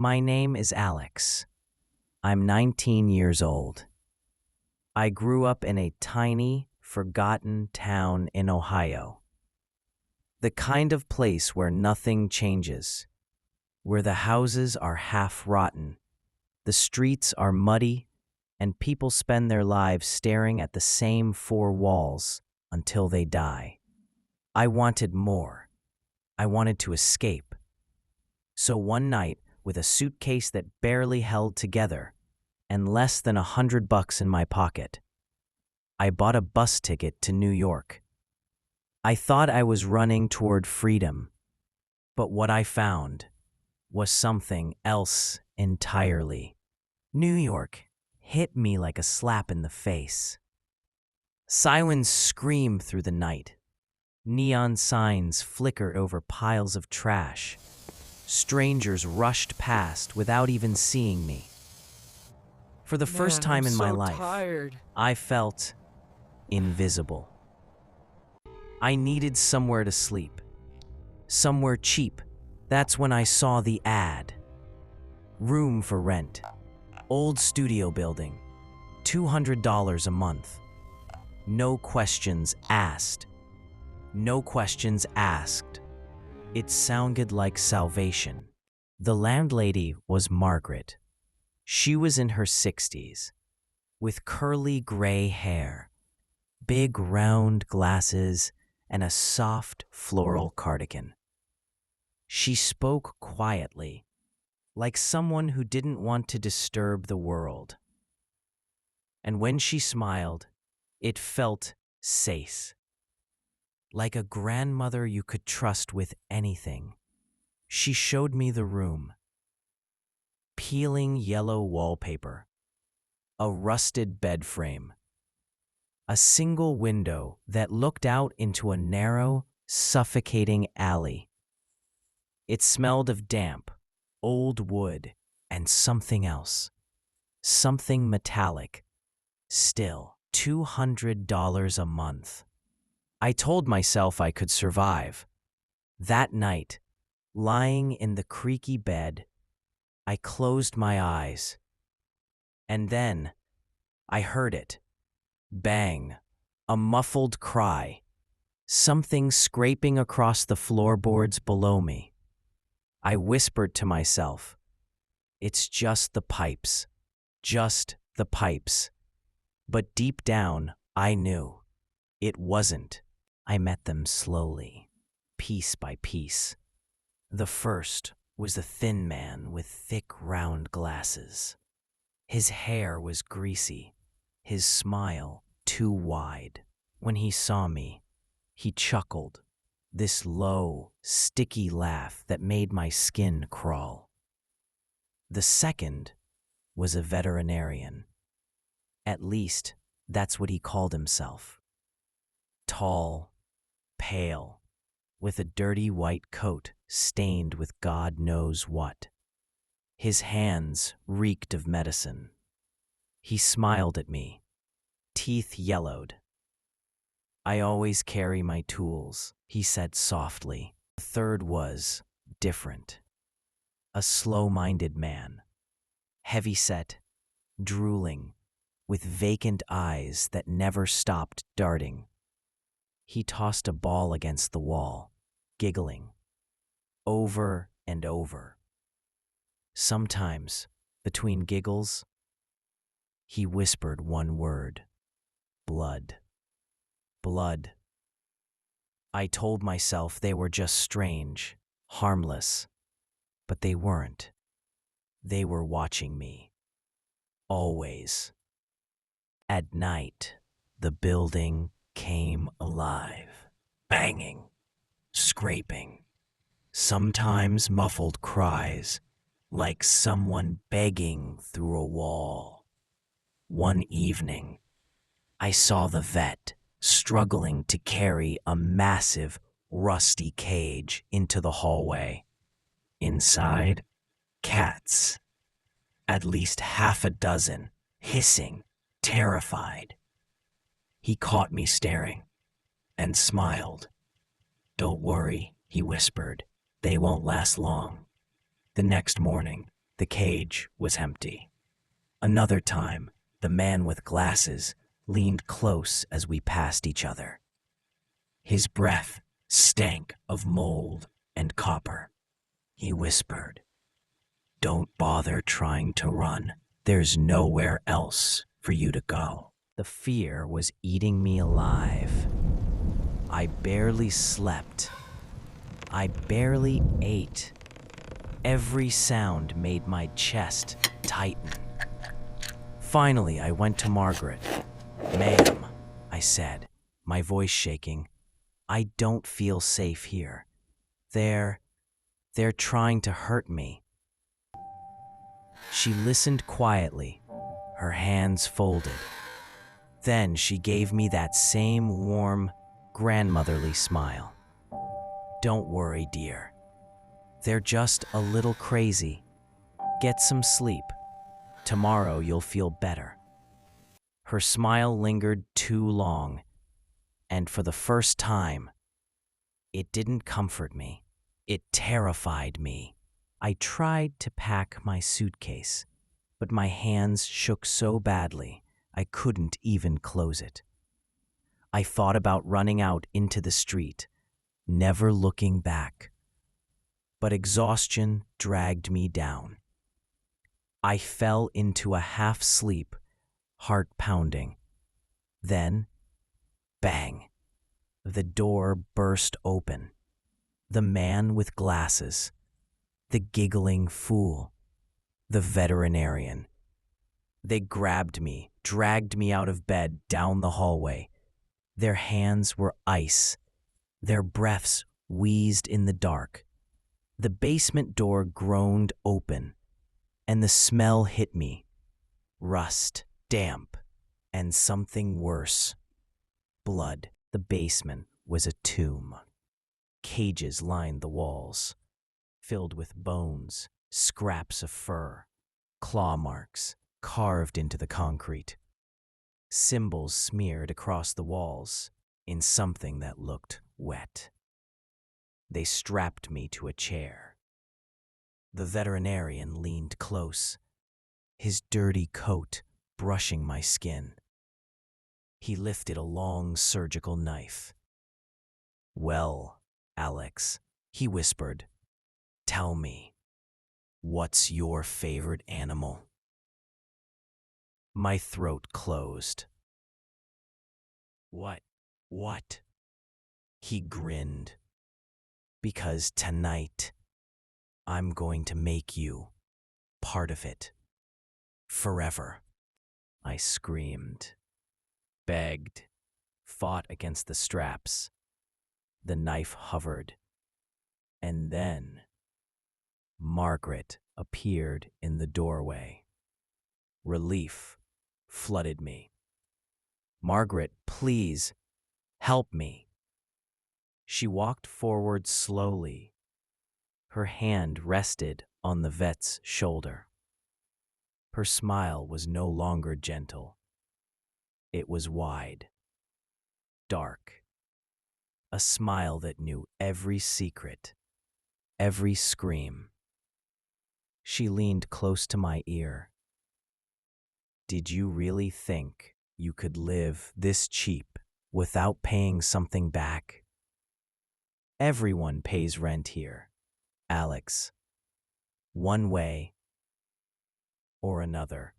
My name is Alex. I'm 19 years old. I grew up in a tiny, forgotten town in Ohio. The kind of place where nothing changes, where the houses are half rotten, the streets are muddy, and people spend their lives staring at the same four walls until they die. I wanted more. I wanted to escape. So one night, with a suitcase that barely held together and less than $100 in my pocket, I bought a bus ticket to New York. I thought I was running toward freedom, but what I found was something else entirely. New York hit me like a slap in the face. Sirens screamed through the night. Neon signs flickered over piles of trash. Strangers rushed past without even seeing me. For the first time in my life, I felt invisible. I needed somewhere to sleep, somewhere cheap. That's when I saw the ad. Room for rent, old studio building, $200 a month. No questions asked. No questions asked. It sounded like salvation. The landlady was Margaret. She was in her 60s, with curly gray hair, big round glasses, and a soft floral cardigan. She spoke quietly, like someone who didn't want to disturb the world. And when she smiled, it felt safe, like a grandmother you could trust with anything. She showed me the room. Peeling yellow wallpaper, a rusted bed frame, a single window that looked out into a narrow, suffocating alley. It smelled of damp, old wood, and something else. Something metallic. Still, $200 a month. I told myself I could survive. That night, lying in the creaky bed, I closed my eyes. And then, I heard it. Bang. A muffled cry. Something scraping across the floorboards below me. I whispered to myself, "It's just the pipes. Just the pipes." But deep down, I knew. It wasn't. I met them slowly, piece by piece. The first was a thin man with thick, round glasses. His hair was greasy, his smile too wide. When he saw me, he chuckled, this low, sticky laugh that made my skin crawl. The second was a veterinarian. At least, that's what he called himself. Tall, pale, with a dirty white coat stained with God knows what. His hands reeked of medicine. He smiled at me, teeth yellowed. "I always carry my tools," he said softly. The third was different. A slow-minded man, heavy-set, drooling, with vacant eyes that never stopped darting. He tossed a ball against the wall, giggling, over and over. Sometimes, between giggles, he whispered one word: blood. Blood. I told myself they were just strange, harmless, but they weren't. They were watching me. Always. At night, the building came alive, banging, scraping, sometimes muffled cries, like someone begging through a wall. One evening, I saw the vet struggling to carry a massive, rusty cage into the hallway. Inside, cats, at least half a dozen, hissing, terrified. He caught me staring and smiled. "Don't worry," he whispered. "They won't last long." The next morning, The cage was empty. Another time, the man with glasses leaned close as we passed each other. His breath stank of mold and copper. He whispered, "Don't bother trying to run. There's nowhere else for you to go." The fear was eating me alive. I barely slept. I barely ate. Every sound made my chest tighten. Finally, I went to Margaret. "Ma'am," I said, my voice shaking, "I don't feel safe here. They're trying to hurt me." She listened quietly, her hands folded. Then she gave me that same warm, grandmotherly smile. "Don't worry, dear. They're just a little crazy. Get some sleep. Tomorrow you'll feel better." Her smile lingered too long, and for the first time, it didn't comfort me. It terrified me. I tried to pack my suitcase, but my hands shook so badly I couldn't even close it. I thought about running out into the street, never looking back. But exhaustion dragged me down. I fell into a half-sleep, heart pounding. Then, bang, the door burst open. The man with glasses, the giggling fool, the veterinarian. They grabbed me, dragged me out of bed down the hallway. Their hands were ice. Their breaths wheezed in the dark. The basement door groaned open, and the smell hit me. Rust, damp, and something worse. Blood. The basement was a tomb. Cages lined the walls, filled with bones, scraps of fur, claw marks carved into the concrete. Symbols smeared across the walls in something that looked wet. They strapped me to a chair. The veterinarian leaned close, his dirty coat brushing my skin. He lifted a long surgical knife. "Well, Alex," he whispered, "tell me, what's your favorite animal?" My throat closed. What? He grinned. "Because tonight, I'm going to make you part of it. Forever." I screamed, begged, fought against the straps. The knife hovered. And then Margaret appeared in the doorway. Relief flooded me. "Margaret, please, help me." She walked forward slowly. Her hand rested on the vet's shoulder. Her smile was no longer gentle. It was wide, dark, a smile that knew every secret, every scream. She leaned close to my ear. "Did you really think you could live this cheap without paying something back? Everyone pays rent here, Alex. One way or another."